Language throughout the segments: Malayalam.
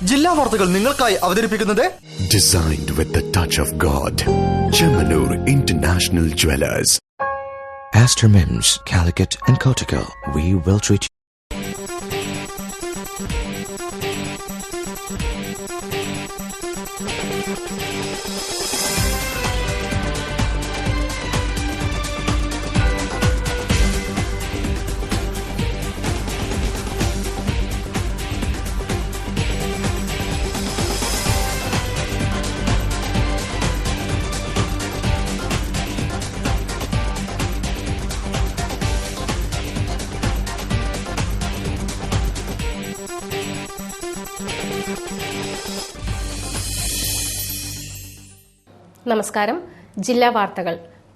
ജില്ലാ വാർത്തകൾ നിങ്ങൾക്കായി അവതരിപ്പിക്കുന്നത് Designed with the touch of God. Chemanur International Jewelers. Astor Mims, Calicut and Kottakkal. We will treat you. നമസ്കാരം. ജില്ലാ വാർത്തകൾ.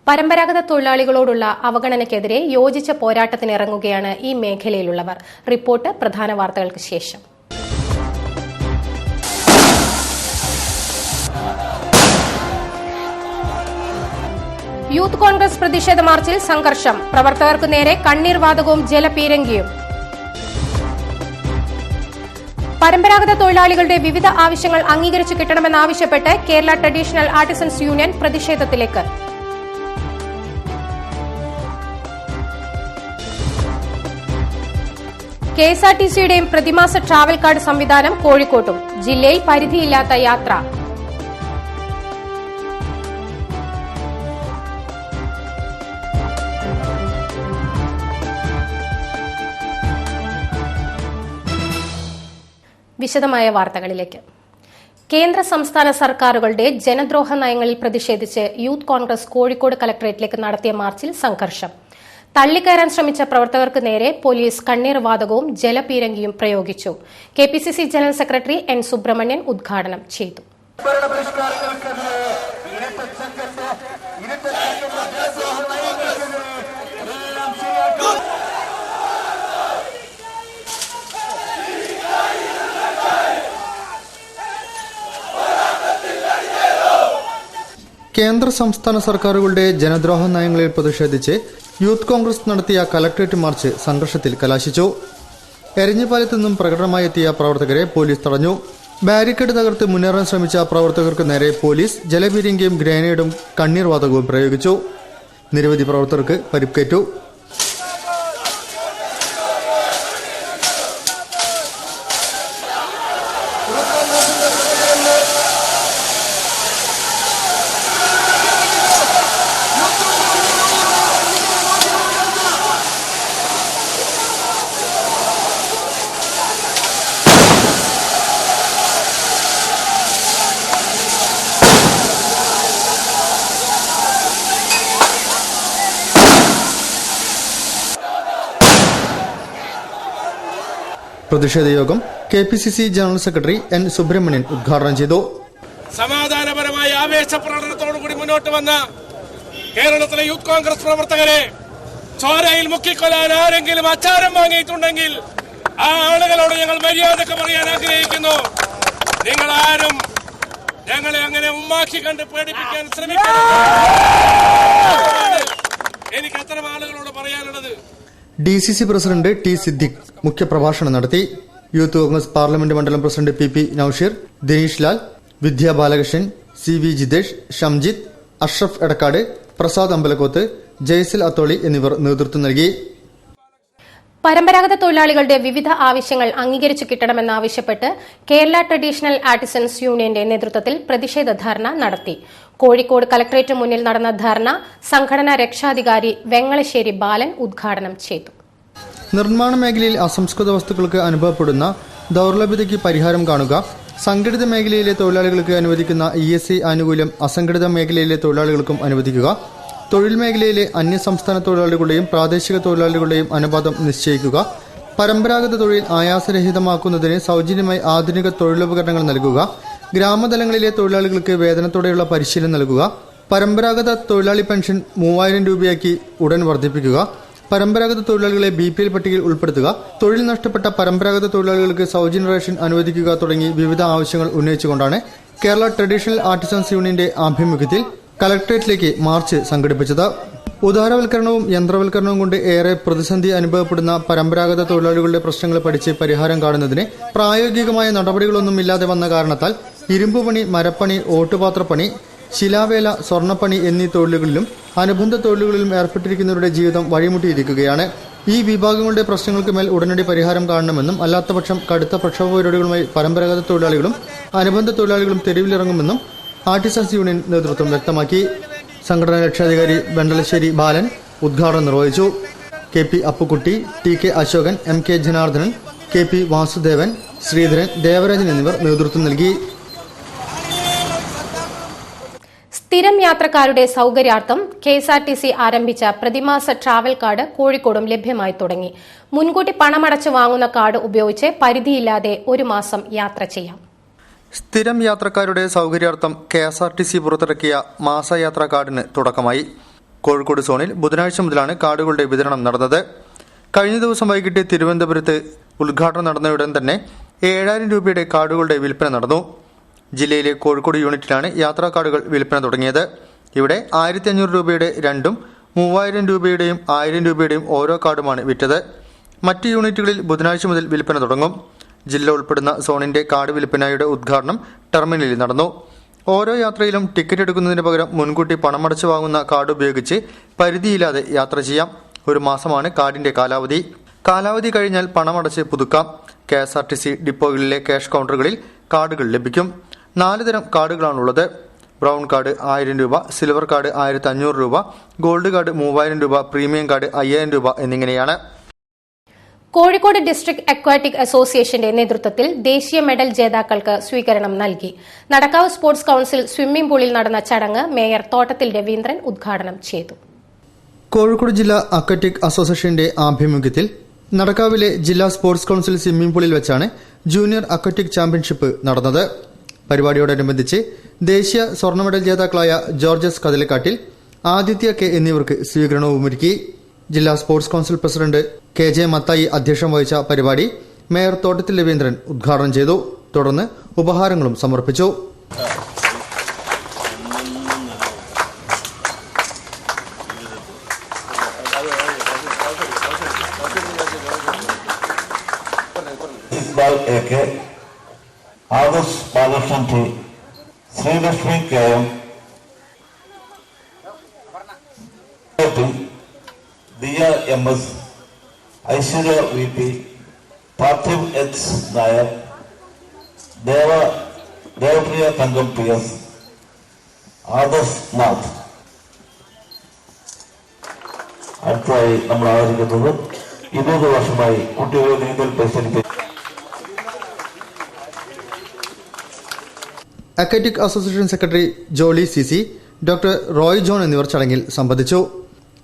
പരമ്പരാഗത തൊഴിലാളികളോടുള്ള അവഗണനയ്ക്കെതിരെ യോജിച്ച പോരാട്ടത്തിനിറങ്ങുകയാണ് ഈ മേഖലയിലുള്ളവർ. റിപ്പോർട്ട് പ്രധാന വാർത്തകൾക്ക് ശേഷം. യൂത്ത് കോൺഗ്രസ് പ്രതിഷേധ മാർച്ചിൽ സംഘർഷം. പ്രവർത്തകർക്കു നേരെ കണ്ണീർ വാതകവും ജലപീരങ്കിയും. പരമ്പരാഗത തൊഴിലാളികളുടെ വിവിധ ആവശ്യങ്ങൾ അംഗീകരിച്ചു കിട്ടണമെന്നാവശ്യപ്പെട്ട് കേരള ട്രഡീഷണൽ ആർട്ടിസൻസ് യൂണിയൻ പ്രതിഷേധത്തിലേക്ക്. കെഎസ്ആർടിസിയുടെയും പ്രതിമാസ ട്രാവൽ കാർഡ് സംവിധാനം കോഴിക്കോട്ടും. ജില്ലയിൽ പരിധിയില്ലാത്ത യാത്ര. വിശദമായ വാർത്തകളിലേക്ക്. കേന്ദ്ര സംസ്ഥാന സർക്കാരുകളുടെ ജനദ്രോഹ നയങ്ങളിൽ പ്രതിഷേധിച്ച് യൂത്ത് കോൺഗ്രസ് കോഴിക്കോട് കലക്ടറേറ്റിലേക്ക് നടത്തിയ മാർച്ചിൽ സംഘർഷം. തള്ളിക്കയറാൻ ശ്രമിച്ച പ്രവർത്തകർക്ക് നേരെ പോലീസ് കണ്ണീർ വാതകവും ജലപീരങ്കിയും പ്രയോഗിച്ചു. KPCC general secretary N Subramanian ഉദ്ഘാടനം ചെയ്തു. കേന്ദ്ര സംസ്ഥാന സർക്കാരുകളുടെ ജനദ്രോഹ നയങ്ങളിൽ പ്രതിഷേധിച്ച് യൂത്ത് കോൺഗ്രസ് നടത്തിയ കലക്ടറേറ്റ് മാർച്ച് സംഘർഷത്തിൽ കലാശിച്ചു. എരഞ്ഞിപ്പാലത്തു നിന്നും പ്രകടനമായി എത്തിയ പ്രവർത്തകരെ പോലീസ് തടഞ്ഞു. ബാരിക്കേഡ് തകർത്ത് മുന്നേറാൻ ശ്രമിച്ച പ്രവർത്തകർക്ക് നേരെ പോലീസ് ജലപീരങ്കിയും ഗ്രനേഡും കണ്ണീർ വാതകവും പ്രയോഗിച്ചു. നിരവധി പ്രവർത്തകർക്ക് പരിക്കേറ്റു. പ്രതിഷേധ യോഗം KPCC general secretary N Subramanian ഉദ്ഘാടനം ചെയ്തു. സമാധാനപരമായ ആവേശ പ്രകടനത്തോടുകൂടി മുന്നോട്ട് വന്ന കേരളത്തിലെ യൂത്ത് കോൺഗ്രസ് പ്രവർത്തകരെ ചോരയിൽ മുക്കിക്കൊല്ലാൻ ആരെങ്കിലും അച്ചാരം വാങ്ങിയിട്ടുണ്ടെങ്കിൽ ആ ആളുകളോട് ഞങ്ങൾ മര്യാദക്ക് പറയാൻ ആഗ്രഹിക്കുന്നു. നിങ്ങൾ ആരും ഞങ്ങളെ അങ്ങനെ ഉമ്മാക്കി കണ്ട് പേടിപ്പിക്കാൻ ശ്രമിക്കണം. എനിക്ക് അത്തരം ആളുകളോട് പറയാനുള്ളത്. ഡിസിസി പ്രസിഡന്റ് ടി സിദ്ദിഖ് മുഖ്യപ്രഭാഷണം നടത്തി. യൂത്ത് കോൺഗ്രസ് പാർലമെന്റ് മണ്ഡലം പ്രസിഡന്റ് പി നൌഷീർ, ദിനീഷ് ലാൽ, വിദ്യാ ബാലകൃഷ്ണൻ, CV ജിതേഷ്, ഷംജിത്ത്, അഷ്റഫ് എടക്കാട്, പ്രസാദ് അമ്പലക്കോത്ത്, ജയ്സിൽ അത്തോളി എന്നിവർ നേതൃത്വം നൽകി. പരമ്പരാഗത തൊഴിലാളികളുടെ വിവിധ ആവശ്യങ്ങൾ അംഗീകരിച്ചു കിട്ടണമെന്നാവശ്യപ്പെട്ട് കേരള ട്രഡീഷണൽ ആർട്ടിസൻസ് യൂണിയന്റെ നേതൃത്വത്തിൽ പ്രതിഷേധ ധർണ നടത്തി. കോഴിക്കോട് കലക്ടറേറ്റ് മുന്നിൽ നടന്ന ധർണ സംഘടനാ രക്ഷാധികാരി വെങ്ങളശ്ശേരി ബാലൻ ഉദ്ഘാടനം ചെയ്തു. നിർമ്മാണ മേഖലയിൽ അസംസ്കൃത വസ്തുക്കൾക്ക് അനുഭവപ്പെടുന്ന ദൌർലഭ്യതയ്ക്ക് പരിഹാരം കാണുക, സംഘടിത മേഖലയിലെ തൊഴിലാളികൾക്ക് അനുവദിക്കുന്ന ESI ആനുകൂല്യം അസംഘടിത മേഖലയിലെ തൊഴിലാളികൾക്കും അനുവദിക്കുക, തൊഴിൽ മേഖലയിലെ അന്യസംസ്ഥാന തൊഴിലാളികളുടെയും പ്രാദേശിക തൊഴിലാളികളുടെയും അനുപാതം നിശ്ചയിക്കുക, പരമ്പരാഗത തൊഴിൽ ആയാസരഹിതമാക്കുന്നതിന് സൌജന്യമായി ആധുനിക തൊഴിലുപകരണങ്ങൾ നൽകുക, ഗ്രാമതലങ്ങളിലെ തൊഴിലാളികൾക്ക് വേതനത്തോടെയുള്ള പരിശീലനം നൽകുക, പരമ്പരാഗത തൊഴിലാളി പെൻഷൻ 3000 രൂപയാക്കി ഉടൻ വർദ്ധിപ്പിക്കുക, പരമ്പരാഗത തൊഴിലാളികളെ BPL പട്ടികയിൽ ഉൾപ്പെടുത്തുക, തൊഴിൽ നഷ്ടപ്പെട്ട പരമ്പരാഗത തൊഴിലാളികൾക്ക് സൌജന്യ റേഷൻ അനുവദിക്കുക തുടങ്ങി വിവിധ ആവശ്യങ്ങൾ ഉന്നയിച്ചുകൊണ്ടാണ് കേരള ട്രഡീഷണൽ ആർട്ടിസൻസ് യൂണിയന്റെ ആഭിമുഖ്യത്തിൽ കലക്ടറേറ്റിലേക്ക് മാർച്ച് സംഘടിപ്പിച്ചത്. ഉദാരവൽക്കരണവും യന്ത്രവൽക്കരണവും കൊണ്ട് ഏറെ പ്രതിസന്ധി അനുഭവപ്പെടുന്ന പരമ്പരാഗത തൊഴിലാളികളുടെ പ്രശ്നങ്ങൾ പഠിച്ച് പരിഹാരം കാണുന്നതിന് പ്രായോഗികമായ നടപടികളൊന്നും ഇല്ലാതെ വന്ന കാരണത്താൽ ഇരുമ്പുപണി, മരപ്പണി, ഓട്ടുപാത്രപ്പണി, ശിലാവേല, സ്വർണ്ണപ്പണി എന്നീ തൊഴിലുകളിലും അനുബന്ധ തൊഴിലുകളിലും ഏർപ്പെട്ടിരിക്കുന്നവരുടെ ജീവിതം വഴിമുട്ടിയിരിക്കുകയാണ്. ഈ വിഭാഗങ്ങളുടെ പ്രശ്നങ്ങൾക്ക് മേൽ ഉടനടി പരിഹാരം കാണണമെന്നും അല്ലാത്തപക്ഷം കടുത്ത പ്രക്ഷോഭ പരിപാടികളുമായി പരമ്പരാഗത തൊഴിലാളികളും അനുബന്ധ തൊഴിലാളികളും തെരുവിലിറങ്ങുമെന്നും ആർട്ടിസൻസ് യൂണിയൻ നേതൃത്വം വ്യക്തമാക്കി. സംഘടനാ രക്ഷാധികാരി വെണ്ടലശ്ശേരി ബാലൻ ഉദ്ഘാടനം നിർവഹിച്ചു. K P Appukutty, T K Ashokan, M K Janardhanan, K P Vasudevan, Sreedharan, Devarajan എന്നിവർ നേതൃത്വം നൽകി. സ്ഥിരം യാത്രക്കാരുടെ സൌകര്യാർത്ഥം KSRTC ആരംഭിച്ച പ്രതിമാസ ട്രാവൽ കാർഡ് കോഴിക്കോടും ലഭ്യമായി തുടങ്ങി. മുൻകൂട്ടി പണമടച്ച് വാങ്ങുന്ന കാർഡ് ഉപയോഗിച്ച് പരിധിയില്ലാതെ ഒരു മാസം യാത്ര ചെയ്യാം. സ്ഥിരം യാത്രക്കാരുടെ സൌകര്യാർത്ഥം KSRTC പുറത്തിറക്കിയ മാസയാത്രാ കാർഡിന് തുടക്കമായി. കോഴിക്കോട് സോണിൽ ബുധനാഴ്ച മുതലാണ് കാർഡുകളുടെ വിതരണം നടന്നത്. കഴിഞ്ഞ ദിവസം വൈകിട്ട് തിരുവനന്തപുരത്ത് ഉദ്ഘാടനം നടന്നയുടൻ തന്നെ 7000 രൂപയുടെ കാർഡുകളുടെ വിൽപ്പന നടന്നു. ജില്ലയിലെ കോഴിക്കോട് യൂണിറ്റിലാണ് യാത്രാ കാർഡുകൾ വിൽപ്പന തുടങ്ങിയത്. ഇവിടെ 1500 രൂപയുടെ 2ഉം 3000 രൂപയുടെയും 1000 രൂപയുടെയും ഓരോ കാർഡുമാണ് വിറ്റത്. മറ്റ് യൂണിറ്റുകളിൽ ബുധനാഴ്ച മുതൽ വിൽപ്പന തുടങ്ങും. ജില്ല ഉൾപ്പെടുന്ന സോണിന്റെ കാർഡ് വിൽപ്പനയുടെ ഉദ്ഘാടനം ടെർമിനലിൽ നടന്നു. ഓരോ യാത്രയിലും ടിക്കറ്റ് എടുക്കുന്നതിന് പകരം മുൻകൂട്ടി പണമടച്ച് വാങ്ങുന്ന കാർഡ് ഉപയോഗിച്ച് പരിധിയില്ലാതെ യാത്ര ചെയ്യാം. ഒരു മാസമാണ് കാർഡിന്റെ കാലാവധി. കാലാവധി കഴിഞ്ഞാൽ പണമടച്ച് പുതുക്കാം. KSRTC ഡിപ്പോകളിലെ ക്യാഷ് കൌണ്ടറുകളിൽ കാർഡുകൾ ലഭിക്കും. 4 തരം കാർഡുകളാണുള്ളത്. ബ്രൗൺ കാർഡ് 1000 രൂപ, സിൽവർ കാർഡ് 1500 രൂപ, ഗോൾഡ് കാർഡ് 3000 രൂപ, പ്രീമിയം കാർഡ് 5000 രൂപ എന്നിങ്ങനെയാണ്. കോഴിക്കോട് ഡിസ്ട്രിക്ട് അക്വാറ്റിക് അസോസിയേഷന്റെ നേതൃത്വത്തിൽ ദേശീയ മെഡൽ ജേതാക്കൾക്ക് സ്വീകരണം നൽകി. നടക്കാവ് സ്പോർട്സ് കൌൺസിൽ സ്വിമ്മിംഗ് പൂളിൽ നടന്ന ചടങ്ങ് മേയർ തോട്ടത്തിൽ രവീന്ദ്രൻ ഉദ്ഘാടനം ചെയ്തു. കോഴിക്കോട് ജില്ലാ അക്വാറ്റിക് അസോസിയേഷന്റെ ആഭിമുഖ്യത്തിൽ നടക്കാവിലെ ജില്ലാ സ്പോർട്സ് കൌൺസിൽ സ്വിമ്മിംഗ് പൂളിൽ വെച്ചാണ് ജൂനിയർ അക്വാറ്റിക് ചാമ്പ്യൻഷിപ്പ് നടന്നത്. പരിപാടിയോടനുബന്ധിച്ച് ദേശീയ സ്വർണ്ണ മെഡൽ ജേതാക്കളായ ജോർജസ് കതിലക്കാട്ടിൽ, ആദിത്യ കെ എന്നിവർക്ക് സ്വീകരണവുമൊരുക്കി. ജില്ലാ sports council president KJ Mathai അധ്യക്ഷം വഹിച്ച പരിപാടി മേയർ തോട്ടത്തിൽ രവീന്ദ്രൻ ഉദ്ഘാടനം ചെയ്തു. തുടർന്ന് ഉപഹാരങ്ങളും സമർപ്പിച്ചു. Adarsh Balakrishnan T, Sreelakshmi KM, Diya MS, Aishwarya VP, Parthiv H Nair, Devapriya Thankam PS, Adarsh Nath. അടുത്തതായി നമ്മൾ ആദരിക്കുന്നത് 20 വർഷമായി കുട്ടികളെ നീന്തൽ പരിശീലിപ്പിച്ചു aquatic association secretary Jolly CC, doctor Roy John എന്നിവർ ചടങ്ങിൽ സംബന്ധിച്ചു.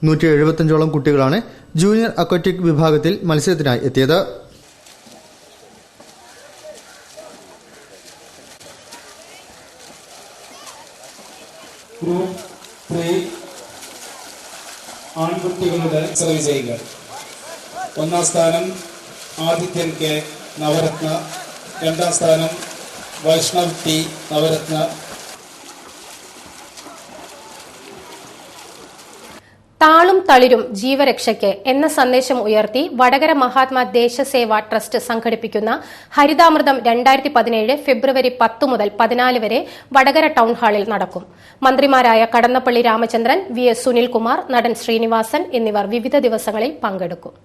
175ഓളം കുട്ടികളാണ് ജൂനിയർ അക്വാറ്റിക് വിഭാഗത്തിൽ മത്സരത്തിനായി എത്തിയത്. ഗ്രൂപ്പ് 3 ആൺകുട്ടികളുടെ വിജയികൾ. 1ാം സ്ഥാനം ആദിത്യൻ K, നവരത്ന. 2ാം സ്ഥാനം വൈഷ്ണവ് T, നവരത്ന. താളും തളിരും ജീവരക്ഷയ്ക്ക് എന്ന സന്ദേശം ഉയർത്തി വടകര മഹാത്മാ ദേശസേവാ ട്രസ്റ്റ് സംഘടിപ്പിക്കുന്ന ഹരിതാമൃതം 2017 ഫെബ്രുവരി 10 മുതൽ 14 വരെ വടകര ടൌൺ ഹാളിൽ നടക്കും. മന്ത്രിമാരായ കടന്നപ്പള്ളി രാമചന്ദ്രൻ, VS സുനിൽകുമാർ, നടൻ ശ്രീനിവാസൻ എന്നിവർ വിവിധ ദിവസങ്ങളിൽ പങ്കെടുക്കും.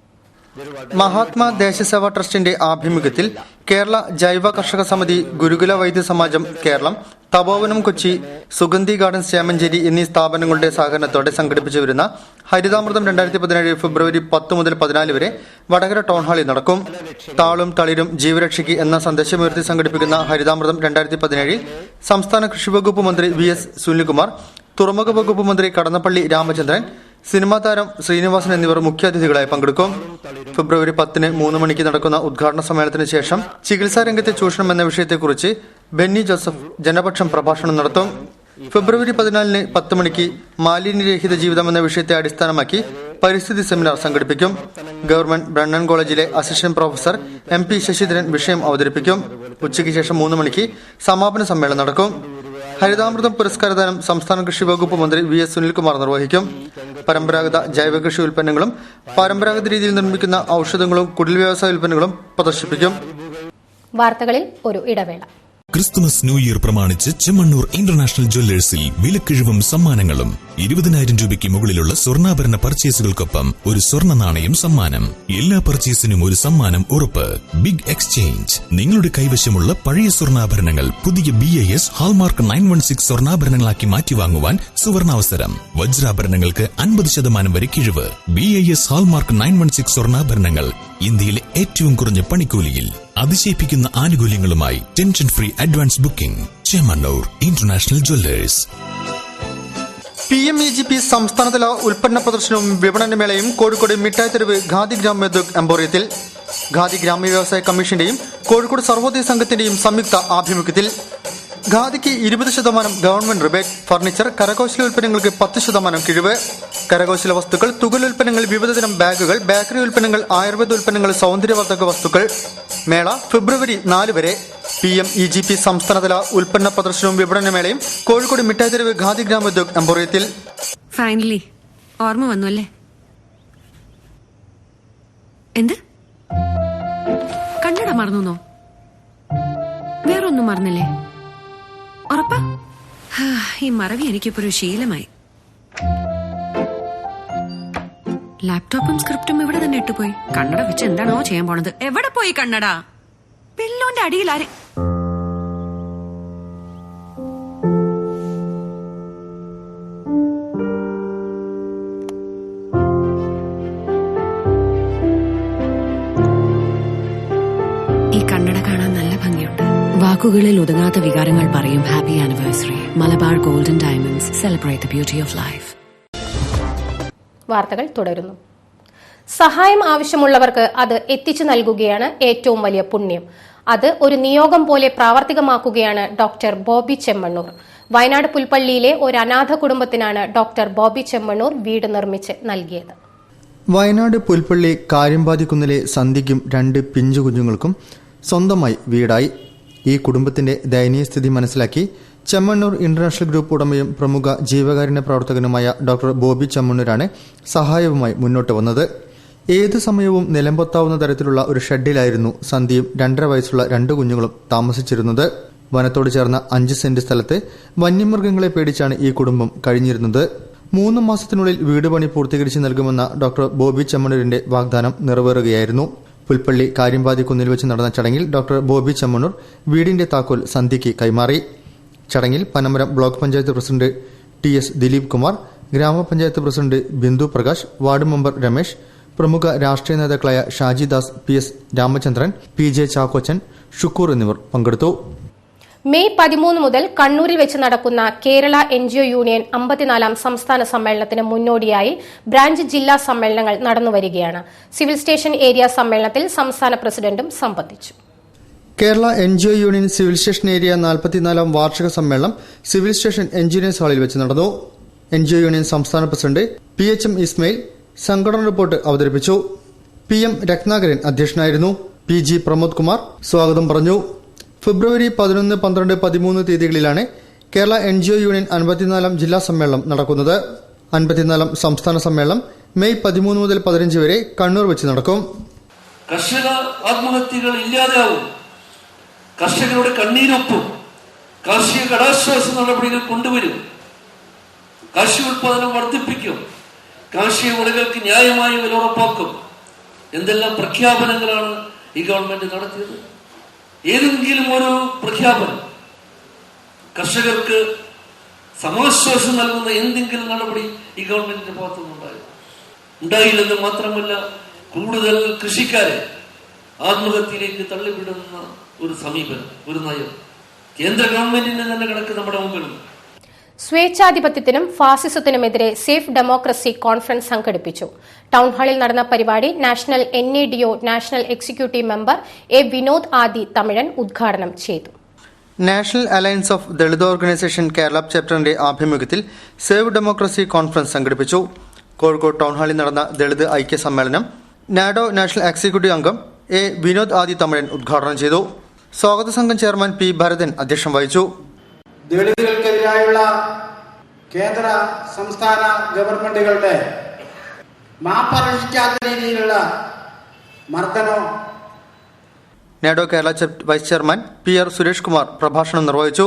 മഹാത്മാ ദേശസേവാ ട്രസ്റ്റിന്റെ ആഭിമുഖ്യത്തിൽ കേരള ജൈവ കർഷക സമിതി, ഗുരുകുല വൈദ്യ സമാജം കേരളം, തപോവനം കൊച്ചി, സുഗന്ധി ഗാർഡൻസ് ചേമഞ്ചേരി എന്നീ സ്ഥാപനങ്ങളുടെ സഹകരണത്തോടെ സംഘടിപ്പിച്ചു വരുന്ന ഹരിതാമൃതം 2017 ഫെബ്രുവരി 10 മുതൽ 14 വരെ വടകര ടൗൺ ഹാളിൽ നടക്കും. താളും തളിരും ജീവരക്ഷയ്ക്ക് എന്ന സന്ദേശമുയർത്തി സംഘടിപ്പിക്കുന്ന ഹരിതാമൃതം 2017 സംസ്ഥാന കൃഷിവകുപ്പ് മന്ത്രി VS സുനിൽകുമാർ, തുറമുഖ വകുപ്പ് മന്ത്രി കടന്നപ്പള്ളി രാമചന്ദ്രൻ, സിനിമാ താരം ശ്രീനിവാസൻ എന്നിവർ മുഖ്യാതിഥികളായി പങ്കെടുക്കും. ഫെബ്രുവരി 10 3 മണിക്ക് നടക്കുന്ന ഉദ്ഘാടന സമ്മേളനത്തിന് ശേഷം ചികിത്സാ രംഗത്തെ ചൂഷണം എന്ന വിഷയത്തെക്കുറിച്ച് ബെന്നി ജോസഫ് ജനപക്ഷം പ്രഭാഷണം നടത്തും. ഫെബ്രുവരി 14 10 മണിക്ക് മാലിന്യരഹിത ജീവിതം എന്ന വിഷയത്തെ അടിസ്ഥാനമാക്കി പരിസ്ഥിതി സെമിനാർ സംഘടിപ്പിക്കും. ഗവൺമെന്റ് ബ്രണ്ണൻ കോളേജിലെ അസിസ്റ്റന്റ് പ്രൊഫസർ MP ശശിധരൻ വിഷയം അവതരിപ്പിക്കും. ഉച്ചയ്ക്ക് ശേഷം 3 മണിക്ക് സമാപന സമ്മേളനം നടക്കും. ഹരിതാമൃതം പുരസ്കാരദാനം സംസ്ഥാന കൃഷി വകുപ്പ് മന്ത്രി VS സുനിൽകുമാർ നിർവഹിക്കും. പരമ്പരാഗത ജൈവ കൃഷി ഉൽപ്പന്നങ്ങളും പരമ്പരാഗത രീതിയിൽ നിർമ്മിക്കുന്ന ഔഷധങ്ങളും കുടിൽ വ്യവസായ ഉൽപ്പന്നങ്ങളും പ്രദർശിപ്പിക്കും. വാർത്തകളിൽ ഒരു ഇടവേള. ക്രിസ്തുമസ് ന്യൂ ഇയർ പ്രമാണിച്ച് ചെമ്മണ്ണൂർ ഇന്റർനാഷണൽ ജ്വല്ലേഴ്സിൽ വിലക്കിഴിവും സമ്മാനങ്ങളും. 20,000 രൂപയ്ക്ക് മുകളിലുള്ള സ്വർണ്ണാഭരണ പർച്ചേസുകൾക്കൊപ്പം ഒരു സ്വർണ്ണ നാണയം സമ്മാനം. എല്ലാ പർച്ചേസിനും ഒരു സമ്മാനം ഉറപ്പ്. Big exchange. നിങ്ങളുടെ കൈവശമുള്ള പഴയ സ്വർണ്ണാഭരണങ്ങൾ പുതിയ BIS ഹാൾമാർക്ക് 916 സ്വർണ്ണാഭരണങ്ങളാക്കി മാറ്റിവാങ്ങുവാൻ സുവർണാവസരം. വജ്രാഭരണങ്ങൾക്ക് 50% വരെ കിഴിവ്. BIS ഹാൾമാർക്ക് 916 സ്വർണ്ണാഭരണങ്ങൾ ഇന്ത്യയിലെ ഏറ്റവും കുറഞ്ഞ പണിക്കൂലിയിൽ അതിശയിപ്പിക്കുന്ന ആനുകൂല്യങ്ങളുമായി tension free advance booking. Chemmanur international jewellers. PMEGP സംസ്ഥാനതല ഉൽപ്പന്ന പ്രദർശനവും വിപണനമേളയും കോഴിക്കോട് മിഠായിത്തെരുവ് ഖാദി ഗ്രാമോദ്योग എംപോറിയത്തിൽ. ഖാദി ഗ്രാമീണ വ്യവസായ കമ്മീഷന്റെയും കോഴിക്കോട് സർവോദയ സംഘത്തിന്റെയും സംയുക്ത ആഭിമുഖ്യത്തിൽ ഖാദിക്ക് 20% ഗവൺമെന്റ് റിബേറ്റ്. ഫർണിച്ചർ, കരകൗശല ഉൽപ്പന്നങ്ങൾക്ക് 10% കിഴിവ്. കരകൗശല വസ്തുക്കൾ, തുകലുൽപ്പന്നങ്ങൾ, വിവിധതരം ബാഗുകൾ, ബേക്കറി ഉൽപ്പന്നങ്ങൾ, ആയുർവേദ ഉൽപ്പന്നങ്ങൾ, സൗന്ദര്യവർദ്ധക വസ്തുക്കൾ. മേള ഫെബ്രുവരി 4 വരെ. PMEGP സംസ്ഥാനതല ഉൽപ്പന്ന പ്രദർശനവും വിപണനമേളയും കോഴിക്കോട് മിഠായിത്തെരുവ് ഖാദി ഗ്രാമോദ്योग എംപോറിയത്തിൽ. ഫൈനലി ഓർമ്മ വന്നു അല്ലേ? എന്ത് കണ്ണട മറന്നോ? വേറൊന്നും മറന്നില്ലേ? ഉറപ്പാ? ഈ മറവി എനിക്കിപ്പോ ഒരു ശീലമായി. ലാപ്ടോപ്പും സ്ക്രിപ്റ്റും ഇവിടെ തന്നെ ഇട്ടുപോയി. കണ്ണട വെച്ച് എന്താണോ ചെയ്യാൻ പോണത്? എവിടെ പോയി കണ്ണട? പില്ലോന്റെ അടിയിൽ ആരെ? ഈ കണ്ണട കാണാൻ നല്ല ഭംഗിയുണ്ട്. വാക്കുകളിൽ ഒതുങ്ങാത്ത വികാരങ്ങൾ പറയും. Happy anniversary. Malabar golden diamonds. Celebrate the beauty of life. വാർത്തകൾ തുടരുന്നു. സഹായം ആവശ്യമുള്ളവർക്ക് അത് എത്തിച്ചു നൽകുകയാണ് ഏറ്റവും വലിയ പുണ്യം. അത് ഒരു നിയോഗം പോലെ പ്രാവർത്തികമാക്കുകയാണ് ഡോക്ടർ ബോബി ചെമ്മണ്ണൂർ. വയനാട് പുൽപ്പള്ളിയിലെ ഒരു അനാഥ കുടുംബത്തിനാണ് ഡോക്ടർ ബോബി ചെമ്മണ്ണൂർ വീട് നിർമ്മിച്ച് നൽകിയത്. വയനാട് പുൽപ്പള്ളി കാര്യമ്പാതിക്കുന്നിലെ സന്ധ്യയ്ക്കും 2 പിഞ്ചു കുഞ്ഞുങ്ങൾക്കും സ്വന്തമായി വീടായി. ഈ കുടുംബത്തിന്റെ ദയനീയ സ്ഥിതി മനസ്സിലാക്കി ചെമ്മണ്ണൂർ ഇന്റർനാഷണൽ ഗ്രൂപ്പ് ഉടമയും പ്രമുഖ ജീവകാരുണ്യ പ്രവർത്തകനുമായ ഡോക്ടർ ബോബി ചെമ്മണ്ണൂരാണ് സഹായവുമായി മുന്നോട്ട് വന്നത്. ഏതു സമയവും നിലംപൊത്താവുന്ന തരത്തിലുള്ള ഒരു ഷെഡിലായിരുന്നു സന്ധ്യയും 2.5 വയസ്സുള്ള 2 കുഞ്ഞുങ്ങളും താമസിച്ചിരുന്നത്. വനത്തോട് ചേർന്ന 5 സെന്റ് സ്ഥലത്ത് വന്യമൃഗങ്ങളെ പേടിച്ചാണ് ഈ കുടുംബം കഴിഞ്ഞിരുന്നത്. 3 മാസത്തിനുള്ളിൽ വീട് പണി പൂർത്തീകരിച്ച് നൽകുമെന്ന ഡോക്ടർ ബോബി ചെമ്മണ്ണൂരിന്റെ വാഗ്ദാനം നിറവേറുകയായിരുന്നു. പുൽപ്പള്ളി കാര്യമ്പാതിക്കുന്നിൽ വെച്ച് നടന്ന ചടങ്ങിൽ ഡോക്ടർ ബോബി ചെമ്മണ്ണൂർ വീടിന്റെ താക്കോൽ സന്ധ്യയ്ക്ക് കൈമാറി. ചടങ്ങിൽ Panamaram block panchayat president TS Dileep Kumar, ഗ്രാമപഞ്ചായത്ത് president Bindu Prakash, ward member Ramesh, പ്രമുഖ രാഷ്ട്രീയ നേതാക്കളായ ഷാജിദാസ്, PS രാമചന്ദ്രൻ, PJ ചാക്കോച്ചൻ, ഷുക്കൂർ എന്നിവർ പങ്കെടുത്തു. മെയ് 13 മുതൽ കണ്ണൂരിൽ വെച്ച് നടക്കുന്ന കേരള NGO യൂണിയൻ 54ാം സംസ്ഥാന സമ്മേളനത്തിന് മുന്നോടിയായി ബ്രാഞ്ച് ജില്ലാ സമ്മേളനങ്ങൾ നടന്നുവരികയാണ്. സിവിൽ സ്റ്റേഷൻ ഏരിയ സമ്മേളനത്തിൽ സംസ്ഥാന പ്രസിഡന്റും സംബന്ധിച്ചു. Kerala NGO union civil station area 44ാം വാർഷിക സമ്മേളനം സിവിൽ സ്റ്റേഷൻ എഞ്ചിനീയേഴ്സ് ഹാളിൽ വെച്ച് നടന്നു. NGO യൂണിയൻ സംസ്ഥാന പ്രസിഡന്റ് PHM ഇസ്മയിൽ സംഘടന റിപ്പോർട്ട് അവതരിപ്പിച്ചു. PM രത്നാകരൻ അധ്യക്ഷനായിരുന്നു. PG പ്രമോദ് കുമാർ സ്വാഗതം പറഞ്ഞു. ഫെബ്രുവരി 11, 12, 13 തീയതികളിലാണ് കേരള NGO യൂണിയൻ 54ാം ജില്ലാ സമ്മേളനം നടക്കുന്നത്. 54ാം സംസ്ഥാന സമ്മേളനം മെയ് 13 മുതൽ 15 വരെ കണ്ണൂർ വെച്ച് നടക്കും. കർഷക ആത്മഹത്യകൾ ഇല്ലാതെയാവും. കർഷകരുടെ കണ്ണീരൊപ്പും കാർഷിക കടാശ്വാസ നടപടികൾ കൊണ്ടുവരും. കാർഷിക ഉൽപാദനം വർദ്ധിപ്പിക്കും. കാർഷിക വിളകൾക്ക് ന്യായമായ വില ഉറപ്പാക്കും. എന്തെല്ലാം പ്രഖ്യാപനങ്ങളാണ് ഈ ഗവൺമെന്റ് നടത്തിയത്. ഏതെങ്കിലും ഒരു പ്രഖ്യാപനം കർഷകർക്ക് സമാശ്വാസം നൽകുന്ന എന്തെങ്കിലും നടപടി ഈ ഗവൺമെന്റിന്റെ ഭാഗത്തുനിന്നുണ്ടായി ഉണ്ടായില്ലെന്ന് മാത്രമല്ല, കൂടുതൽ കൃഷിക്കാരെ ആത്മഹത്യയിലേക്ക് തള്ളിവിടുന്ന ഒരു സമീപനം, ഒരു നയം കേന്ദ്ര ഗവൺമെന്റിന്റെ തന്നെ കണക്ക് നമ്മുടെ മുമ്പിലുണ്ട്. സ്വേച്ഛാധിപത്യത്തിനും ഫാസിസത്തിനുമെതിരെ സേഫ് ഡെമോക്രസി കോൺഫറൻസ് സംഘടിപ്പിച്ചു. ടൌൺഹാളിൽ നടന്ന പരിപാടി national NADO national executive member A Vinod Adi Tamizhan ഉദ്ഘാടനം ചെയ്തു. National alliance of Dalit organisation Kerala ചാപ്റ്ററിന്റെ ആഭിമുഖ്യത്തിൽ സേവ് ഡെമോക്രസി കോൺഫറൻസ് സംഘടിപ്പിച്ചു. കോഴിക്കോട് ടൌൺഹാളിൽ നടന്ന ദളിത് ഐക്യ സമ്മേളനം നാഡോ നാഷണൽ എക്സിക്യൂട്ടീവ് അംഗം A വിനോദ് ആദി തമിഴൻ ഉദ്ഘാടനം ചെയ്തു. സ്വാഗത സംഘം ചെയർമാൻ P ഭരതൻ അധ്യക്ഷം വഹിച്ചു. ദളിതുകൾക്കെതിരായുള്ള കേന്ദ്ര സംസ്ഥാന ഗവൺമെന്റുകളുടെ മാപ്പർഹിക്കാത്ത രീതിയിലുള്ള മർദ്ദനോ. NADO Kerala chapter vice chairman PR Suresh Kumar പ്രഭാഷണം നിർവഹിച്ചു.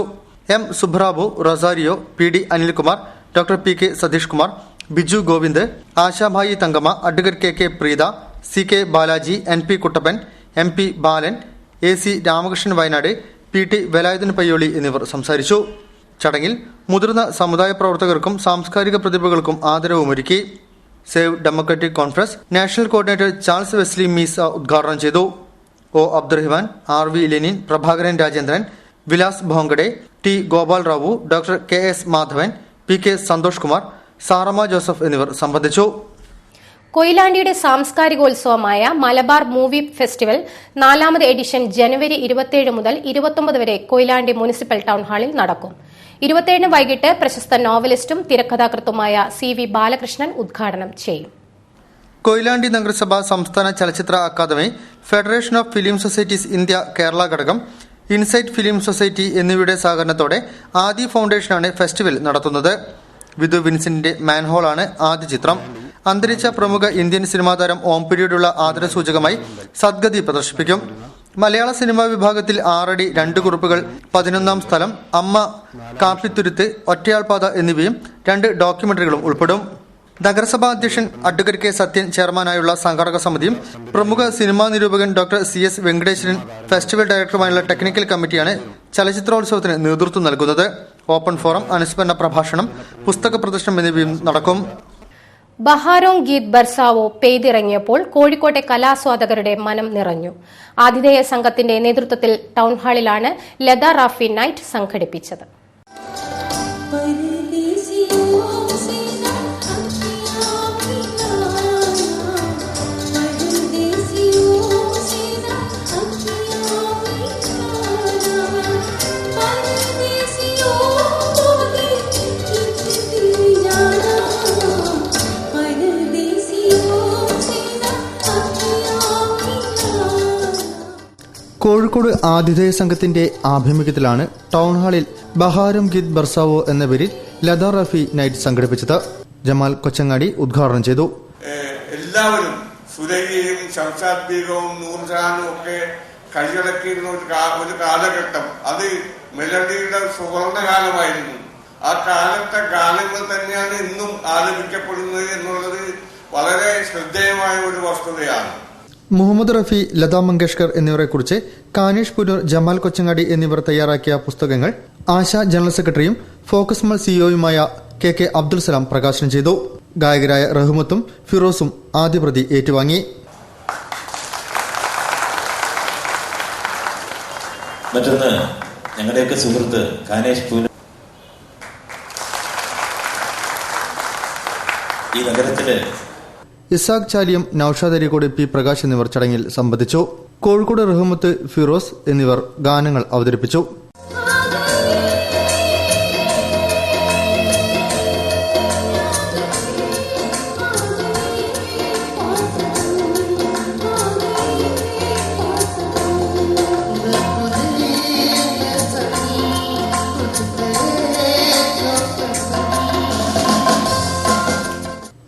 M Subrababu, Rosario, PD Anilkumar, doctor PK Satheesh Kumar, Biju Govind, Ashabhai Thankamma, advocate KK Preetha, CK Balaji, NP Kuttappan, MP Balan, AC Ramakrishnan Wayanad, PT Velayudhan Payyoli എന്നിവർ സംസാരിച്ചു. ചടങ്ങിൽ മുതിർന്ന സമുദായ പ്രവർത്തകർക്കും സാംസ്കാരിക പ്രതിഭകൾക്കും ആദരവുമൊരുക്കി. Save democratic conference national coordinator Charles Wesley Meesa ഉദ്ഘാടനം ചെയ്തു. O Abdurahman, RV Lenin, Prabhakaran Rajendran, Vilas ഭോങ്കഡെ, T Gopal Rao, doctor KS Madhavan, PK Santhosh Kumar, Saramma Joseph എന്നിവർ സംബന്ധിച്ചു. കൊയിലാണ്ടിയുടെ സാംസ്കാരികോത്സവമായ മലബാർ മൂവി ഫെസ്റ്റിവൽ 4ാമത് എഡിഷൻ ജനുവരി 27 മുതൽ 29 വരെ കൊയിലാണ്ടി മുനിസിപ്പൽ ടൌൺ ഹാളിൽ നടക്കും. 27 വൈകിട്ട് പ്രശസ്ത നോവലിസ്റ്റും തിരക്കഥാകൃത്തുമായ CV ബാലകൃഷ്ണൻ ഉദ്ഘാടനം ചെയ്യും. കൊയിലാണ്ടി നഗരസഭ സംസ്ഥാന ചലച്ചിത്ര അക്കാദമി, federation of film societies India Kerala ഘടകം, ഇൻസൈറ്റ് ഫിലിം സൊസൈറ്റി എന്നിവയുടെ സഹകരണത്തോടെ ആദി ഫൗണ്ടേഷനാണ് ഫെസ്റ്റിവൽ നടത്തുന്നത്. വിധു വിൻസെന്റിന്റെ മാൻഹോളാണ് ആദ്യ ചിത്രം. അന്തരിച്ച പ്രമുഖ ഇന്ത്യൻ സിനിമാ താരം ഓംപുരിയോടുള്ള ആദരസൂചകമായി സദ്ഗതി പ്രദർശിപ്പിക്കും. മലയാള സിനിമാ വിഭാഗത്തിൽ 6 അടി 2 കുറിപ്പുകൾ, 11ാം സ്ഥലം, അമ്മ, കാപ്പിത്തുരുത്ത്, ഒറ്റയാൾപാത എന്നിവയും 2 ഡോക്യുമെന്ററികളും ഉൾപ്പെടും. നഗരസഭാ അധ്യക്ഷൻ അഡ്വക്കേറ്റ് K സത്യൻ ചെയർമാനായുള്ള സംഘാടക സമിതിയും പ്രമുഖ സിനിമാ നിരൂപകൻ ഡോക്ടർ CS വെങ്കടേശ്വരൻ ഫെസ്റ്റിവൽ ഡയറക്ടറുമായുള്ള ടെക്നിക്കൽ കമ്മിറ്റിയാണ് ചലച്ചിത്രോത്സവത്തിന് നേതൃത്വം നൽകുന്നത്. ഓപ്പൺ ഫോറം, അനുസ്മരണ പ്രഭാഷണം, പുസ്തക പ്രദർശനം എന്നിവയും നടക്കും. ബഹാരോങ് ഗീത് ബർസാവോ പെയ്തിറങ്ങിയപ്പോൾ കോഴിക്കോട്ടെ കലാസ്വാദകരുടെ മനം നിറഞ്ഞു. ആതിഥേയ സംഘത്തിന്റെ നേതൃത്വത്തിൽ ടൌൺഹാളിലാണ് ലത റാഫി നൈറ്റ് സംഘടിപ്പിച്ചത്. കോഴിക്കോട് ആതിഥേയ സംഘത്തിന്റെ ആഭിമുഖ്യത്തിലാണ് ടൗൺഹാളിൽ ബഹാരോങ് ഗീത് ബർസാവോ എന്ന പേരിൽ ലത റാഫി നൈറ്റ് സംഘടിപ്പിച്ചത്. ജമാൽ കൊച്ചങ്ങാടി ഉദ്ഘാടനം ചെയ്തു. എല്ലാവരും സുരയ്യയും ഷംഷാദ് ബീഗവും നൂർജഹാനും ഒക്കെ കൈയടക്കിയിരുന്ന ഒരു കാലഘട്ടം, അത് മെലഡിയുടെ സുവർണകാലമായിരുന്നു. ആ കാലത്തെ ഗാനങ്ങൾ തന്നെയാണ് ഇന്നും ആലപിക്കപ്പെടുന്നത് എന്നുള്ളത് വളരെ ശ്രദ്ധേയമായ ഒരു വസ്തുതയാണ്. മുഹമ്മദ് റഫി, ലതാ മങ്കേഷ്കർ എന്നിവരെക്കുറിച്ച് കാനേഷ് പുനൂർ, ജമാൽ കൊച്ചങ്ങാടി എന്നിവർ തയ്യാറാക്കിയ പുസ്തകങ്ങൾ ആശ ജനറൽ സെക്രട്ടറിയും focus mall സിഇഒയുമായ KK Abdul Salam പ്രകാശനം ചെയ്തു. ഗായകരായ റഹ്മത്തും ഫിറോസും ആദ്യ പ്രതി ഏറ്റുവാങ്ങി. മറ്റൊന്ന് ഞങ്ങളുടെയൊക്കെ സുഹൃത്ത് കാനേഷ് പുനൂർ ഈ നഗരത്തില് ഇസാഖ് ചാലിയം, നൌഷാദ് അരീക്കോട്, P പ്രകാശ് എന്നിവർ ചടങ്ങിൽ സംബന്ധിച്ചു. കോഴിക്കോട് റഹ്മത്ത്, ഫിറോസ് എന്നിവർ ഗാനങ്ങൾ അവതരിപ്പിച്ചു.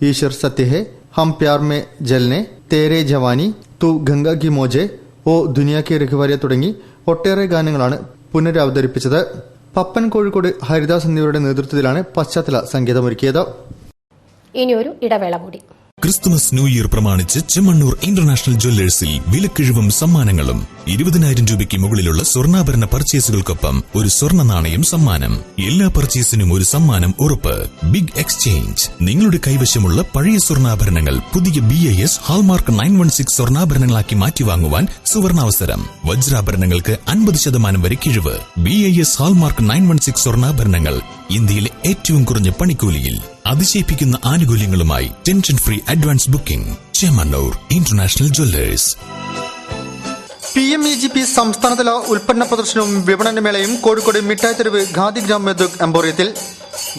ഈശ്വർ സത്യ ഹെ, ഹം പ്യാർ മേ ജൽനെ, തേരെ ജവാനി, തു ഗംഗ കി മോജെ, ഓ ദുനിയ കി രഘുവര്യ തുടങ്ങി ഒട്ടേറെ ഗാനങ്ങളാണ് പുനരവതരിപ്പിച്ചത്. പപ്പൻ കോഴിക്കോട്, ഹരിദാസ് എന്നിവരുടെ നേതൃത്വത്തിലാണ് പശ്ചാത്തല സംഗീതമൊരുക്കിയത്. ഇനിയൊരു ഇടവേള കൂടി. ക്രിസ്തുമസ് ന്യൂ ഇയർ പ്രമാണിച്ച് ചെമ്മണ്ണൂർ ഇന്റർനാഷണൽ ജ്വല്ലേഴ്സിൽ വിലക്കിഴിവും സമ്മാനങ്ങളും. 20,000 രൂപയ്ക്ക് മുകളിലുള്ള സ്വർണ്ണാഭരണ പർച്ചേസുകൾക്കൊപ്പം ഒരു സ്വർണ്ണ നാണയം സമ്മാനം. എല്ലാ പർച്ചേസിനും ഒരു സമ്മാനം ഉറപ്പ്. Big exchange. നിങ്ങളുടെ കൈവശമുള്ള പഴയ സ്വർണ്ണാഭരണങ്ങൾ പുതിയ BIS ഹാൾമാർക്ക് 916 സ്വർണ്ണാഭരണങ്ങളാക്കി മാറ്റിവാങ്ങുവാൻ സുവർണാവസരം. വജ്രാഭരണങ്ങൾക്ക് 50% വരെ കിഴിവ്. BIS ഹാൾമാർക്ക് 916 സ്വർണ്ണാഭരണങ്ങൾ ഇന്ത്യയിലെ ഏറ്റവും കുറഞ്ഞ പണിക്കൂലിയിൽ അതിശയിപ്പിക്കുന്ന ആനുകൂല്യങ്ങളുമായി tension free advance booking. Chemmanur international jewellers. PMEGP സംസ്ഥാനതല ഉൽപ്പന്ന പ്രദർശനവും വിപണനമേളയും കോഴിക്കോട് മിഠായിത്തെരുവ് ഖാദി ഗ്രാമോദ്योग എംപോറിയത്തിൽ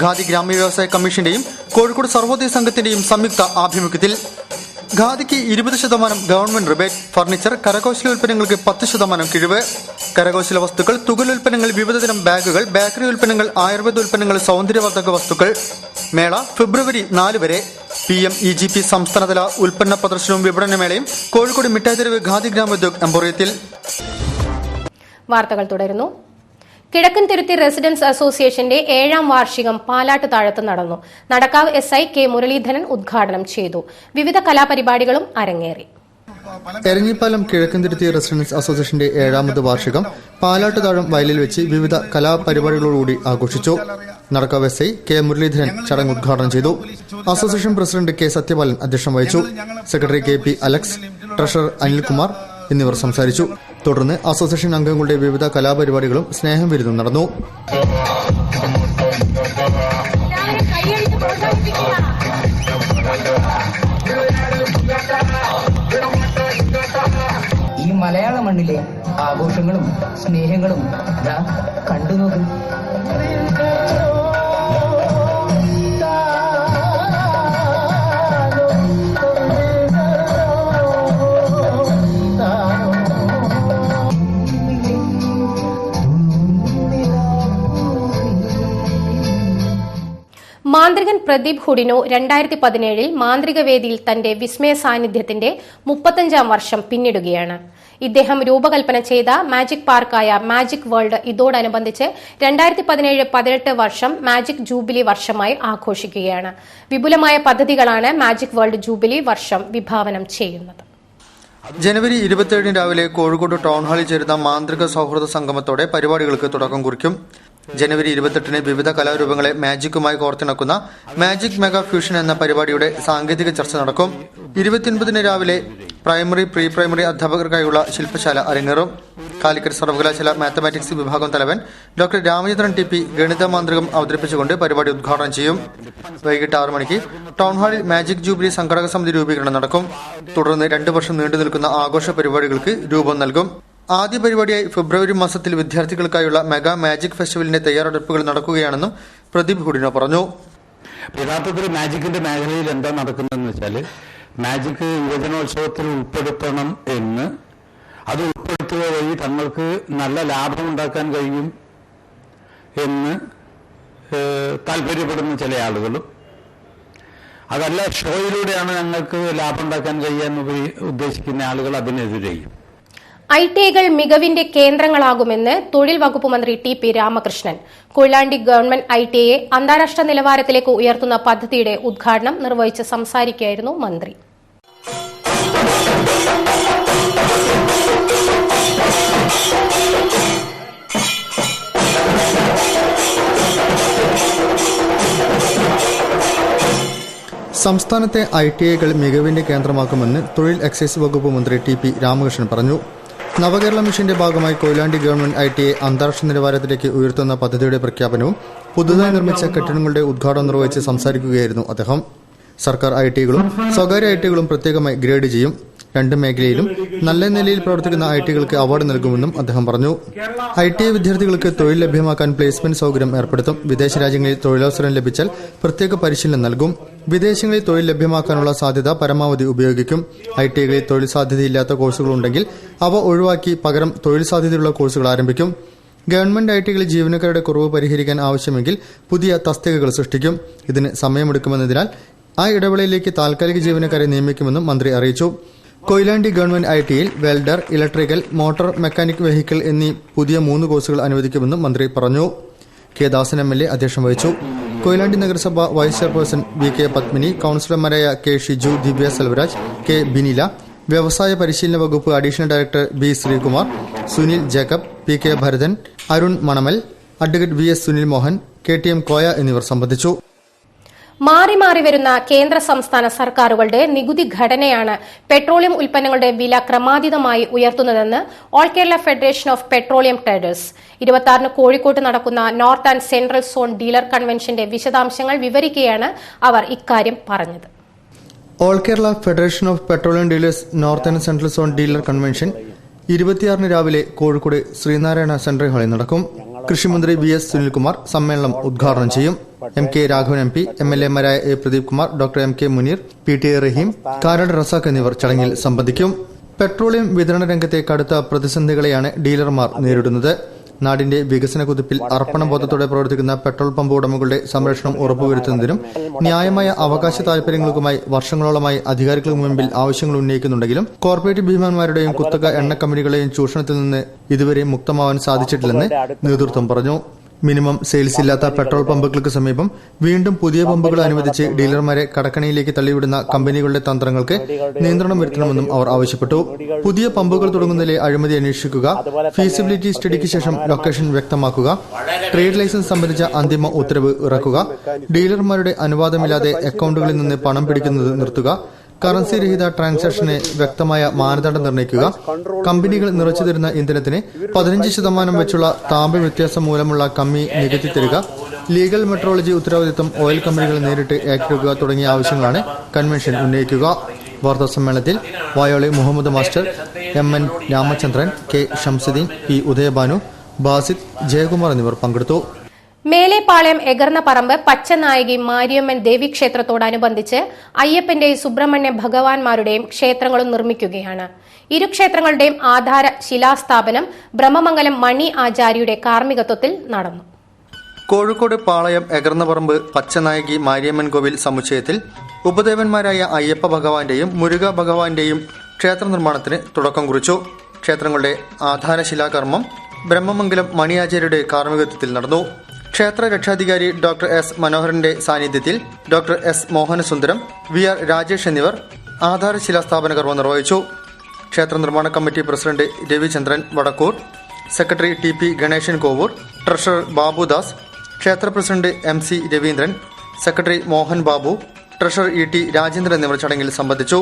ഖാദി ഗ്രാമ വ്യവസായ കമ്മീഷന്റെയും കോഴിക്കോട് സർവോദയ സംഘത്തിന്റെയും സംയുക്ത ആഭിമുഖ്യത്തിൽ ഖാദിക്ക് 20% ഗവൺമെന്റ് റിബേറ്റ്, ഫർണിച്ചർ, കരകൗശല ഉൽപ്പന്നങ്ങൾക്ക് 10% കിഴിവ്, കരകൗശല വസ്തുക്കൾ, തുകലുൽപ്പന്നങ്ങൾ, വിവിധതരം ബാഗുകൾ, ബേക്കറി ഉൽപ്പന്നങ്ങൾ, ആയുർവേദ ഉൽപ്പന്നങ്ങൾ, സൗന്ദര്യവർദ്ധക വസ്തുക്കൾ. മേള ഫെബ്രുവരി 4 വരെ. PMEGP സംസ്ഥാനതല ഉൽപ്പന്ന പ്രദർശനവും വിപണനമേളയും കോഴിക്കോട് മിഠായിത്തെരുവ് ഖാദി ഗ്രാമോദ്योग എംപോറിയത്തിൽ. വാർത്തകൾ തുടരുന്നു. കിഴക്കൻ തുരുത്തി റെസിഡൻസ് അസോസിയേഷന്റെ 7ാം വാർഷികം പാലാട്ട് താഴത്ത് നടന്നു. നടക്കാവ് SI K മുരളീധരൻ ഉദ്ഘാടനം ചെയ്തു. വിവിധ കലാപരിപാടികളും അരങ്ങേറി. എരഞ്ഞിപ്പാലം കിഴക്കൻതുരുത്തി റെസിഡൻസ് അസോസിയേഷന്റെ 7ാമത് വാർഷികം പാലാട്ടുതാഴം വയലിൽ വെച്ച് വിവിധ കലാപരിപാടികളോടുകൂടി ആഘോഷിച്ചു. നടക്കാവ് SI K മുരളീധരൻ ചടങ്ങ് ഉദ്ഘാടനം ചെയ്തു. അസോസിയേഷൻ പ്രസിഡന്റ് K സത്യപാലൻ അധ്യക്ഷം വഹിച്ചു. Secretary KP Alex, treasurer Anilkumar എന്നിവർ സംസാരിച്ചു. തുടർന്ന് അസോസിയേഷൻ അംഗങ്ങളുടെ വിവിധ കലാപരിപാടികളും സ്നേഹം വിരുന്നും നടന്നു. ഈ മലയാള മണ്ണിലെ ആഘോഷങ്ങളും സ്നേഹങ്ങളും കണ്ടു നോക്കും. മാന്ത്രികൻ പ്രദീപ് ഹുഡിനോ 2017 മാന്ത്രിക വേദിയിൽ തന്റെ വിസ്മയ സാന്നിധ്യത്തിന്റെ 35ാം വർഷം പിന്നിടുകയാണ്. ഇദ്ദേഹം രൂപകൽപ്പന ചെയ്ത മാജിക് പാർക്കായ മാജിക് വേൾഡ് ഇതോടനുബന്ധിച്ച് 2017-18 വർഷം മാജിക് ജൂബിലി വർഷമായി ആഘോഷിക്കുകയാണ്. വിപുലമായ പദ്ധതികളാണ് മാജിക് വേൾഡ് ജൂബിലി വർഷം വിഭാവനം ചെയ്യുന്നത്. ജനുവരി 27 രാവിലെ കോഴിക്കോട് ടൗൺ ഹാളിൽ ചേരുന്ന മാന്ത്രിക സൗഹൃദ സംഗമത്തോടെ പരിപാടികൾക്ക് തുടക്കം കുറിക്കും. ജനുവരി 28 വിവിധ കലാരൂപങ്ങളെ മാജിക്കുമായി കോർത്തിണക്കുന്ന മാജിക് മെഗാ ഫ്യൂഷൻ എന്ന പരിപാടിയുടെ സാങ്കേതിക ചർച്ച നടക്കും. 29 രാവിലെ പ്രൈമറി, പ്രീ പ്രൈമറി അധ്യാപകർക്കായുള്ള ശില്പശാല അരങ്ങേറും. കാലിക്കറ്റ് സർവകലാശാല മാത്തമാറ്റിക്സ് വിഭാഗം തലവൻ ഡോക്ടർ രാമചന്ദ്രൻ TP ഗണിത മാന്ത്രികം അവതരിപ്പിച്ചുകൊണ്ട് പരിപാടി ഉദ്ഘാടനം ചെയ്യും. വൈകിട്ട് 6 മണിക്ക് ടൗൺ ഹാളിൽ മാജിക് ജൂബിലി സംഘാടക സമിതി രൂപീകരണം നടക്കും. തുടർന്ന് 2 വർഷം നീണ്ടു നിൽക്കുന്ന ആഘോഷ പരിപാടികൾക്ക് രൂപം നൽകും. ആദ്യ പരിപാടിയായി ഫെബ്രുവരി മാസത്തിൽ വിദ്യാർത്ഥികൾക്കായുള്ള മെഗാ മാജിക് ഫെസ്റ്റിവലിന്റെ തയ്യാറെടുപ്പുകൾ നടക്കുകയാണെന്നും പ്രദീപ് ഹുഡിനോ പറഞ്ഞു. യഥാർത്ഥത്തിൽ മാജിക്കിന്റെ മേഖലയിൽ എന്താ നടക്കുന്നതെന്ന് വെച്ചാൽ, മാജിക് യുവജനോത്സവത്തിൽ ഉൾപ്പെടുത്തണം എന്ന്, അത് ഉൾപ്പെടുത്തുക വഴി തങ്ങൾക്ക് നല്ല ലാഭം ഉണ്ടാക്കാൻ കഴിയും എന്ന് താല്പര്യപ്പെടുന്ന ചില ആളുകളും, അതല്ല ഷോയിലൂടെയാണ് ഞങ്ങൾക്ക് ലാഭം ഉണ്ടാക്കാൻ കഴിയാന്ന് ഉദ്ദേശിക്കുന്ന ആളുകൾ അതിനെതിരെയും. ITIകൾ മികവിന്റെ കേന്ദ്രങ്ങളാകുമെന്ന് തൊഴിൽ വകുപ്പ് മന്ത്രി TP രാമകൃഷ്ണൻ. കൊയിലാണ്ടി ഗവൺമെന്റ് ITIയെ അന്താരാഷ്ട്ര നിലവാരത്തിലേക്ക് ഉയർത്തുന്ന പദ്ധതിയുടെ ഉദ്ഘാടനം നിർവഹിച്ച് സംസാരിക്കുകയായിരുന്നു മന്ത്രി. സംസ്ഥാനത്തെ ITIകൾ മികവിന്റെ കേന്ദ്രമാക്കുമെന്ന് തൊഴിൽ എക്സൈസ് വകുപ്പ് മന്ത്രി TP രാമകൃഷ്ണൻ പറഞ്ഞു. നവകേരള മിഷന്റെ ഭാഗമായി കൊയിലാണ്ടി ഗവൺമെന്റ് ITIയെ അന്താരാഷ്ട്ര നിലവാരത്തിലേക്ക് ഉയർത്തുന്ന പദ്ധതിയുടെ പ്രഖ്യാപനവും പുതുതായി നിർമ്മിച്ച കെട്ടിടങ്ങളുടെ ഉദ്ഘാടനം നിർവഹിച്ച് സംസാരിക്കുകയായിരുന്നു അദ്ദേഹം. സർക്കാർ ITIകളും സ്വകാര്യ ITIകളും പ്രത്യേകമായി ഗ്രേഡ് ചെയ്യും. 2 മേഖലയിലും നല്ല നിലയിൽ പ്രവർത്തിക്കുന്ന ITIകൾക്ക് അവാർഡ് നൽകുമെന്നും അദ്ദേഹം പറഞ്ഞു. ITI വിദ്യാർത്ഥികൾക്ക് തൊഴിൽ ലഭ്യമാക്കാൻ പ്ലേസ്മെന്റ് സൌകര്യം ഏർപ്പെടുത്തും. വിദേശ രാജ്യങ്ങളിൽ തൊഴിലവസരം ലഭിച്ചാൽ പ്രത്യേക പരിശീലനം നൽകും. വിദേശങ്ങളിൽ തൊഴിൽ ലഭ്യമാക്കാനുള്ള സാധ്യത പരമാവധി ഉപയോഗിക്കും. ITIകളിൽ തൊഴിൽ സാധ്യതയില്ലാത്ത കോഴ്സുകളുണ്ടെങ്കിൽ അവ ഒഴിവാക്കി പകരം തൊഴിൽ സാധ്യതയുള്ള കോഴ്സുകൾ ആരംഭിക്കും. ഗവൺമെന്റ് ITIകളിൽ ജീവനക്കാരുടെ കുറവ് പരിഹരിക്കാൻ ആവശ്യമെങ്കിൽ പുതിയ തസ്തികകൾ സൃഷ്ടിക്കും. ഇതിന് സമയമെടുക്കുമെന്നതിനാൽ ആ ഇടവേളയിലേക്ക് താൽക്കാലിക ജീവനക്കാരെ നിയമിക്കുമെന്നും മന്ത്രി അറിയിച്ചു. കൊയിലാണ്ടി ഗവൺമെന്റ് ITIയിൽ welder, electrical, motor mechanic vehicle എന്നീ പുതിയ 3 കോഴ്സുകൾ അനുവദിക്കുമെന്നും മന്ത്രി പറഞ്ഞു. K ദാസൻ MLA അധ്യക്ഷം വഹിച്ചു. കൊയിലാണ്ടി നഗരസഭ വൈസ് ചെയർപേഴ്സൺ VK പത്മിനി, കൌൺസിലർമാരായ K ഷിജു, ദിവ്യ സെൽവരാജ്, K ബിനില, വ്യവസായ പരിശീലന വകുപ്പ് additional director B Sreekumar, Sunil Jacob, PK Bharathan, Arun Manamal, advocate VS Sunil Mohan, KTM Koya എന്നിവർ സംബന്ധിച്ചു. മാറി മാറി വരുന്ന കേന്ദ്ര സംസ്ഥാന സർക്കാരുകളുടെ നികുതി ഘടനയാണ് പെട്രോളിയം ഉൽപ്പന്നങ്ങളുടെ വില ക്രമാതീതമായി ഉയർത്തുന്നതെന്ന് all Kerala federation of petroleum traders. 26 കോഴിക്കോട്ട് നടക്കുന്ന north and central zone dealer കൺവെൻഷന്റെ വിശദാംശങ്ങൾ വിവരിക്കുകയാണ് അവർ ഇക്കാര്യം പറഞ്ഞത്. All Kerala federation of petroleum dealers north and central zone dealer convention 26 രാവിലെ കോഴിക്കോട് ശ്രീനാരായണ സെൻട്രൽ ഹാളിൽ നടക്കും. കൃഷിമന്ത്രി VS സുനിൽകുമാർ സമ്മേളനം ഉദ്ഘാടനം ചെയ്യും. MK രാഘവൻ MP, MLA-മാരായ A. Pradeep Kumar, doctor MK Muneer, PTA Raheem, Karat Razak എന്നിവർ ചടങ്ങിൽ സംബന്ധിക്കും. പെട്രോളിയം വിതരണ രംഗത്തെ കടുത്ത പ്രതിസന്ധികളെയാണ് ഡീലർമാർ നേരിടുന്നത്. നാടിന്റെ വികസന കുതിപ്പിൽ അർപ്പണബോധത്തോടെ പ്രവർത്തിക്കുന്ന പെട്രോൾ പമ്പ് ഉടമകളുടെ സംരക്ഷണം ഉറപ്പുവരുത്തുന്നതിനും ന്യായമായ അവകാശ താൽപര്യങ്ങൾക്കുമായി വർഷങ്ങളോളമായി അധികാരികൾക്ക് മുമ്പിൽ ആവശ്യങ്ങൾ ഉന്നയിക്കുന്നുണ്ടെങ്കിലും കോർപ്പറേറ്റ് ഭീമന്മാരുടെയും കുത്തക എണ്ണ കമ്പനികളെയും ചൂഷണത്തിൽ നിന്ന് ഇതുവരെ മുക്തമാവാൻ സാധിച്ചിട്ടില്ലെന്ന് നേതൃത്വം പറഞ്ഞു. മിനിമം സെയിൽസ് ഇല്ലാത്ത പെട്രോൾ പമ്പുകൾക്ക് സമീപം വീണ്ടും പുതിയ പമ്പുകൾ അനുവദിച്ച് ഡീലർമാരെ കടക്കണിയിലേക്ക് തള്ളിവിടുന്ന കമ്പനികളുടെ തന്ത്രങ്ങൾക്ക് നിയന്ത്രണം വരുത്തണമെന്നും അവർ ആവശ്യപ്പെട്ടു. പുതിയ പമ്പുകൾ തുടങ്ങുന്നതിലെ അഴിമതി അന്വേഷിക്കുക, ഫീസിബിലിറ്റി സ്റ്റഡിക്ക് ശേഷം ലൊക്കേഷൻ വ്യക്തമാക്കുക, ട്രേഡ് ലൈസൻസ് സംബന്ധിച്ച അന്തിമ ഉത്തരവ് ഇറക്കുക, ഡീലർമാരുടെ അനുവാദമില്ലാതെ അക്കൌണ്ടുകളിൽ നിന്ന് പണം പിടിക്കുന്നത് നിർത്തുക, കറൻസി രഹിത ട്രാൻസാക്ഷന് വ്യക്തമായ മാനദണ്ഡം നിർണ്ണയിക്കുക, കമ്പനികൾ നിറച്ചു തരുന്ന ഇന്ധനത്തിന് 15% വെച്ചുള്ള താപ വ്യത്യാസം മൂലമുള്ള കമ്മി നികത്തി തരിക, ലീഗൽ മെട്രോളജി ഉത്തരവാദിത്തം ഓയിൽ കമ്പനികൾ നേരിട്ട് ഏറ്റെടുക്കുക തുടങ്ങിയ ആവശ്യങ്ങളാണ് കൺവെൻഷൻ ഉന്നയിക്കുക. വാർത്താസമ്മേളനത്തിൽ Vayoli Muhammad master, MN Ramachandran, K. Shamsuddin, P. Udayabhanu, Basid, Jayakumar എന്നിവർ പങ്കെടുത്തു. മേലെപ്പാളയം എഗർന്നപറമ്പ് പച്ചനായകി മാരിയമ്മൻ ദേവീക്ഷേത്രത്തോടനുബന്ധിച്ച് അയ്യപ്പന്റെയും സുബ്രഹ്മണ്യ ഭഗവാൻമാരുടെയും ക്ഷേത്രങ്ങളും നിർമ്മിക്കുകയാണ്. ഇരു ക്ഷേത്രങ്ങളുടെയും ആധാര ശിലാസ്ഥാപനം ബ്രഹ്മമംഗലം മണി ആചാര്യയുടെ കാർമ്മികത്വത്തിൽ നടന്നു. കോഴിക്കോട് പാളയം എഗർന്നപറമ്പ് പച്ചനായകി മാരിയമ്മൻ കോവിൽ സമുച്ചയത്തിൽ ഉപദേവന്മാരായ അയ്യപ്പ ഭഗവാന്റെയും മുരുക ഭഗവാന്റെയും ക്ഷേത്ര നിർമ്മാണത്തിന് തുടക്കം കുറിച്ചു. ക്ഷേത്രങ്ങളുടെ ആധാരശിലാകർമ്മം ബ്രഹ്മമംഗലം മണി ആചാര്യയുടെ കാർമ്മികത്വത്തിൽ നടന്നു. ക്ഷേത്ര രക്ഷാധികാരി ഡോക്ടർ S. മനോഹരന്റെ സാന്നിധ്യത്തിൽ doctor S. Mohanasundaram, VR. Rajesh എന്നിവർ ആധാരശിലാസ്ഥാപന കർമ്മം നിർവഹിച്ചു. ക്ഷേത്ര നിർമ്മാണ committee president Ravichandran Vadakkoor, secretary TP Ganesan Kovoor, treasurer Babudas, ക്ഷേത്ര president MC Raveendran, secretary Mohan Babu, treasurer ET Rajendran എന്നിവർ ചടങ്ങിൽ സംബന്ധിച്ചു.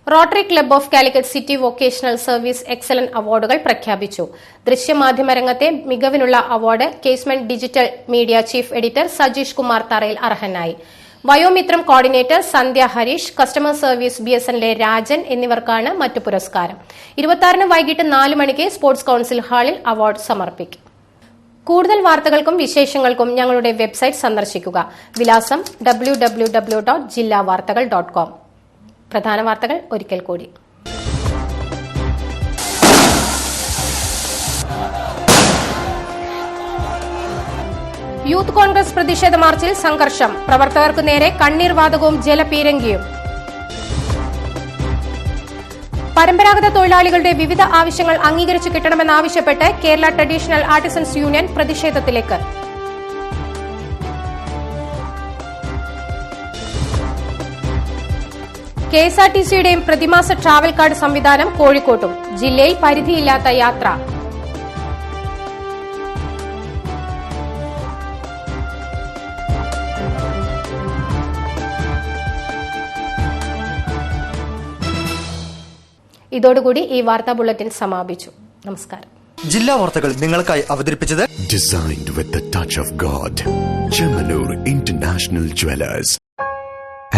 Rotary club of Calicut city vocational service excellent അവാർഡുകൾ പ്രഖ്യാപിച്ചു. ദൃശ്യമാധ്യമ രംഗത്തെ മികവിനുള്ള award casement digital media chief editor Sajeesh Kumar Tharayil അർഹനായി. Vayomithram coordinator Sandhya Harish, customer service BSNലെ രാജൻ എന്നിവർക്കാണ് മറ്റു പുരസ്കാരം. 26-ന് വൈകിട്ട് 4 മണിക്ക് സ്പോർട്സ് കൌൺസിൽ ഹാളിൽ അവാർഡ് സമർപ്പിക്കും. കൂടുതൽ വാർത്തകൾക്കും വിശേഷങ്ങൾക്കും ഞങ്ങളുടെ വെബ്സൈറ്റ് സന്ദർശിക്കുക. വിലാസം www.jillavartagal.com. പ്രധാന വാർത്തകൾ ഒരിക്കൽ കൂടി. യൂത്ത് കോൺഗ്രസ് പ്രതിഷേധ മാർച്ചിൽ സംഘർഷം, പ്രവർത്തകർക്കു നേരെ കണ്ണീർ വാതകവും ജലപീരങ്കിയും. പരമ്പരാഗത തൊഴിലാളികളുടെ വിവിധ ആവശ്യങ്ങൾ അംഗീകരിച്ചു കിട്ടണമെന്നാവശ്യപ്പെട്ട് കേരള ട്രഡീഷണൽ ആർട്ടിസൻസ് യൂണിയൻ പ്രതിഷേധത്തിലേക്ക്. KSRTCയുടെയും പ്രതിമാസ ട്രാവൽ കാർഡ് സംവിധാനം കോഴിക്കോട്ടും. ജില്ലയിൽ പരിധിയില്ലാത്ത യാത്ര. ഇതോടുകൂടി ഈ വാർത്താ ബുള്ളറ്റിൻ സമാപിച്ചു. നമസ്കാരം. ജില്ലാ വാർത്തകൾ നിങ്ങൾക്കായി അവതരിപ്പിച്ചത് Designed with the touch of God. Chemanur International Jewelers.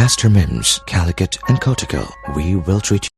Astor Mims, Calicut and Kotigal. We will treat you